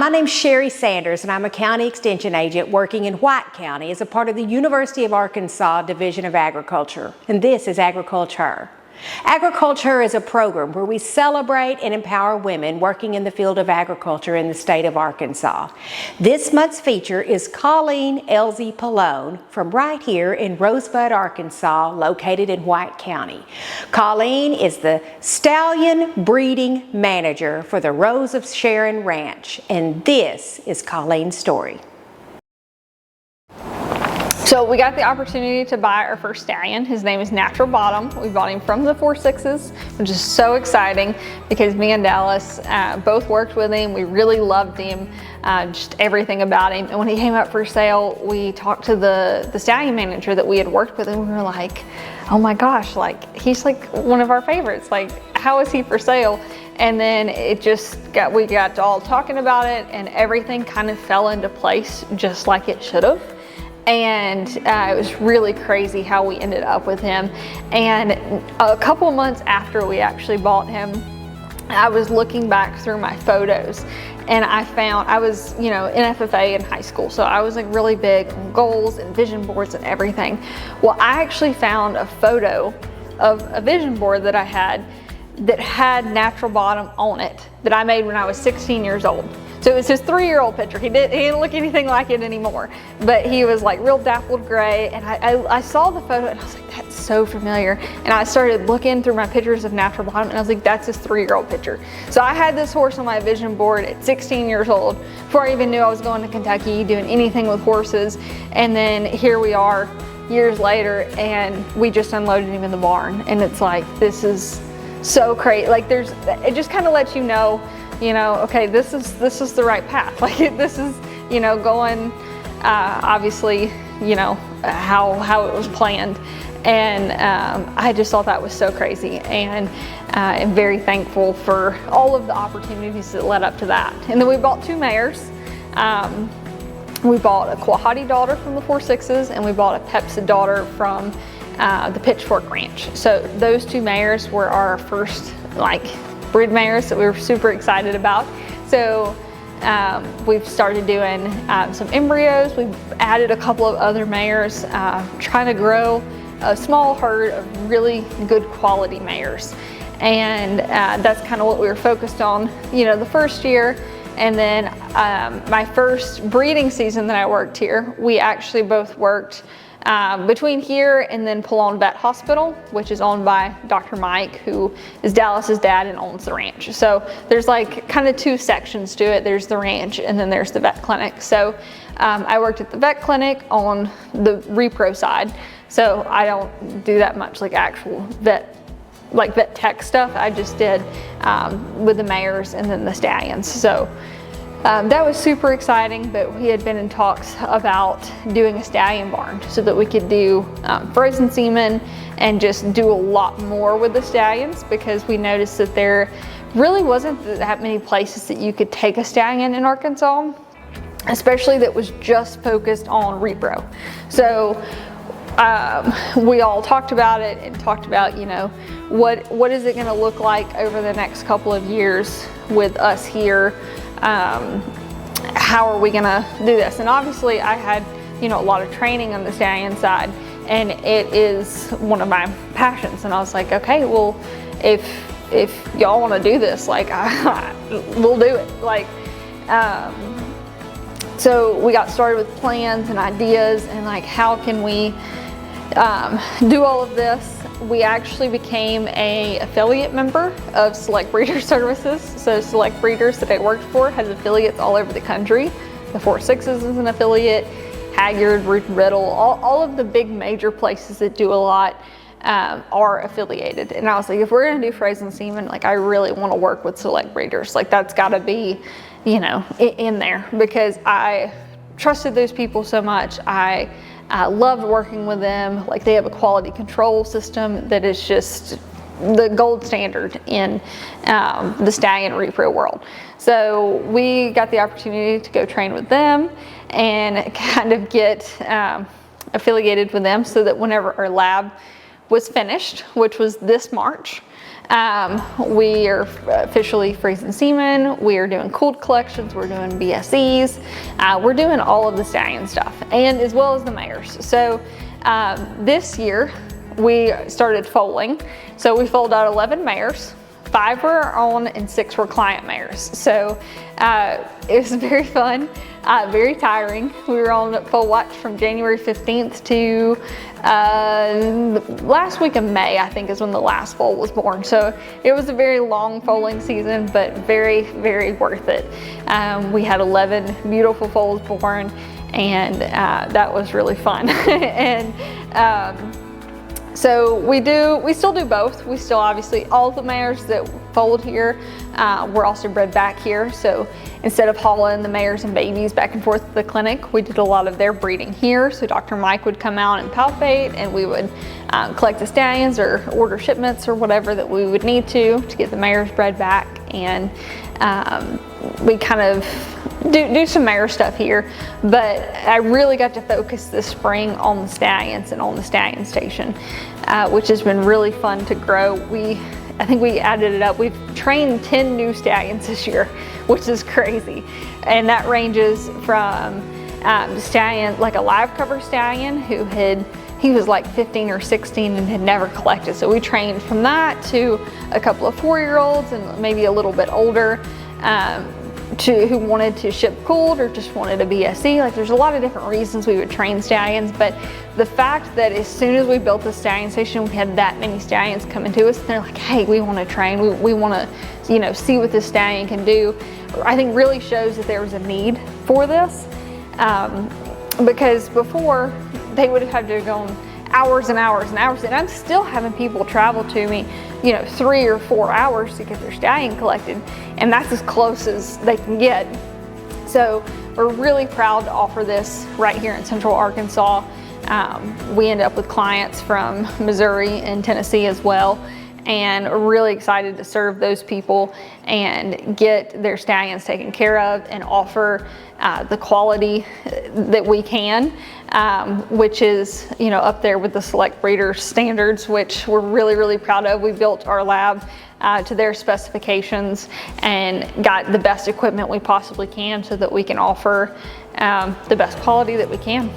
My name's Sherry Sanders, and I'm a county extension agent working in White County as a part of the University of Arkansas Division of Agriculture, and this is Agriculture. Agriculture is a program where we celebrate and empower women working in the field of agriculture in the state of Arkansas. This month's feature is Colleen Ellzey Pallone from right here in Rosebud, Arkansas, located in White County. Colleen is the stallion breeding manager for the Rose of Sharon Ranch, and this is Colleen's story. So we got the opportunity to buy our first stallion. His name is Natural Bottom. We bought him from the 4.6s, which is so exciting because me and Dallas both worked with him. We really loved him, just everything about him. And when he came up for sale, we talked to the stallion manager that we had worked with, and we were like, oh my gosh, like he's like one of our favorites. Like, how is he for sale? And then we got all talking about it, and everything kind of fell into place just like it should have. And it was really crazy how we ended up with him. And a couple of months after we actually bought him, I was looking back through my photos, and I was, in FFA in high school, so I was like really big on goals and vision boards and everything. Well, I actually found a photo of a vision board that I had that had Natural Bottom on it that I made when I was 16 years old. So it was his 3-year-old picture. He didn't look anything like it anymore, but he was like real dappled gray. And I saw the photo and I was like, that's so familiar. And I started looking through my pictures of Natural Bottom, and I was like, that's his 3-year-old picture. So I had this horse on my vision board at 16 years old before I even knew I was going to Kentucky, doing anything with horses. And then here we are years later, and we just unloaded him in the barn. And it's like, this is so crazy. Like it just kind of lets you know, okay, this is the right path. Like this is, going, obviously, how it was planned. And I just thought that was so crazy, and I'm very thankful for all of the opportunities that led up to that. And then we bought 2 mares. We bought a Quahati daughter from the 4.6s, and we bought a Pepsi daughter from the Pitchfork Ranch. So those 2 mares were our first brood mares that we were super excited about. So we've started doing some embryos. We've added a couple of other mares, trying to grow a small herd of really good quality mares. And that's kind of what we were focused on, the first year. And then my first breeding season that I worked here, we actually both worked between here and then Pallone Vet Hospital, which is owned by Dr. Mike, who is Dallas's dad and owns the ranch. So there's like kind of 2 sections to it. There's the ranch and then there's the vet clinic. So I worked at the vet clinic on the repro side. So I don't do that much like actual vet tech stuff. I just did with the mares and then the stallions. So that was super exciting, but we had been in talks about doing a stallion barn so that we could do frozen semen and just do a lot more with the stallions, because we noticed that there really wasn't that many places that you could take a stallion in Arkansas, especially that was just focused on repro. So we all talked about it and talked about, what is it going to look like over the next couple of years with us here. How are we gonna do this? And obviously I had, a lot of training on the stallion side, and it is one of my passions. And I was like, okay, well, if y'all want to do this, we'll do it. So we got started with plans and ideas and how can we do all of this. We actually became an affiliate member of Select Breeder Services. So Select Breeders that I worked for has affiliates all over the country. The 4.6s is an affiliate, Haggard, Root and Riddle, all of the big major places that do a lot are affiliated. And I was like, if we're gonna do frozen semen, I really wanna work with Select Breeders. That's gotta be, in there, because I trusted those people so much. I loved working with them. They have a quality control system that is just the gold standard in the stallion repro world. So we got the opportunity to go train with them and kind of get affiliated with them, so that whenever our lab was finished, which was this March, We are officially freezing semen. We are doing cooled collections. We're doing BSEs. We're doing all of the stallion stuff, and as well as the mares. So this year we started foaling. So we foaled out 11 mares. 5 were our own and 6 were client mares. So it was very fun, very tiring. We were on foal watch from January 15th to last week of May, I think, is when the last foal was born. So it was a very long foaling season, but very, very worth it. We had 11 beautiful foals born, and that was really fun. And so we still do both. We still, obviously, all of the mares that foaled here were also bred back here. So instead of hauling the mares and babies back and forth to the clinic, we did a lot of their breeding here. So Dr. Mike would come out and palpate, and we would collect the stallions or order shipments or whatever that we would need to get the mares bred back. And we kind of do some mare stuff here, but I really got to focus this spring on the stallions and on the stallion station, which has been really fun to grow. I think we added it up. We've trained 10 new stallions this year, which is crazy. And that ranges from stallion, like a live cover stallion he was like 15 or 16 and had never collected. So we trained from that to a couple of 4-year-olds and maybe a little bit older who wanted to ship cooled or just wanted a BSE. Like, there's a lot of different reasons we would train stallions, but the fact that as soon as we built the stallion station, we had that many stallions coming to us, and they're like, hey, we want to train, we want to, see what this stallion can do, I think really shows that there was a need for this. Because before, they would have had to go on hours and hours and hours, and I'm still having people travel to me, 3 or 4 hours to get their stallion collected, and that's as close as they can get. So we're really proud to offer this right here in Central Arkansas. We end up with clients from Missouri and Tennessee as well, and are really excited to serve those people and get their stallions taken care of and offer the quality that we can, which is up there with the select breeder standards, which we're really, really proud of. We built our lab to their specifications and got the best equipment we possibly can so that we can offer the best quality that we can.